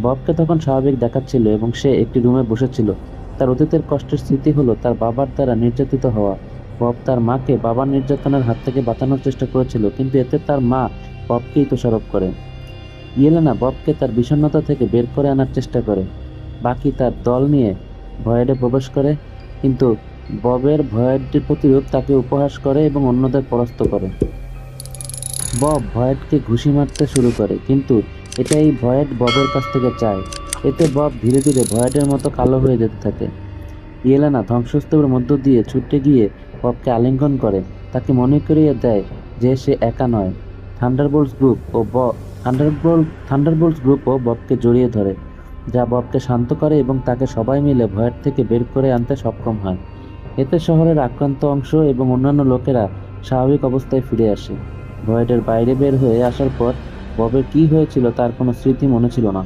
ববকে তখন স্বাভাবিক দেখাচ্ছিল এবং সে একটি রুমে বসেছিল। তার অতীতের কষ্টের স্মৃতি হলো তার বাবার দ্বারা নির্যাতিত হওয়া। বব তার মাকে বাবার নির্যাতনের হাত থেকে বাঁচানোর চেষ্টা করেছিল, কিন্তু এতে তার মা ববকেই দোষারোপ করে। ইয়েলেনা ববকে তার বিষণ্ণতা থেকে বের করে আনার চেষ্টা করে। বাকি তার দল নিয়ে ভয়েডে প্রবেশ করে, কিন্তু ববের ভয়েডটির প্রতিরূপ তাকে উপহাস করে এবং অন্যদের পরাস্ত করে। বব ভয়েডকে ঘুষি মারতে শুরু করে, কিন্তু এটাই ভয়েড ববের কাছ থেকে চায়। এতে বব ধীরে ধীরে ভয়েডের মতো কালো হয়ে যেতে থাকে। ইয়েলেনা ধ্বংসস্তূপের মধ্য দিয়ে ছুটে গিয়ে ববকে আলিঙ্গন করে, তাকে মনে করিয়ে দেয় যে সে একা নয়। থান্ডারবোল্টস গ্রুপ ও ব থান্ডারবোল্টস গ্রুপও ববকে জড়িয়ে ধরে, যা ববকে শান্ত করে এবং তাকে সবাই মিলে ভয়েড থেকে বের করে আনতে সক্ষম হয়। এতে শহরের আক্রান্ত অংশ এবং অন্যান্য লোকেরা স্বাভাবিক অবস্থায় ফিরে আসে। ভয়েডের বাইরে বের হয়ে আসার পর ববের কী হয়েছিল তার কোনো স্মৃতি মনে ছিল না।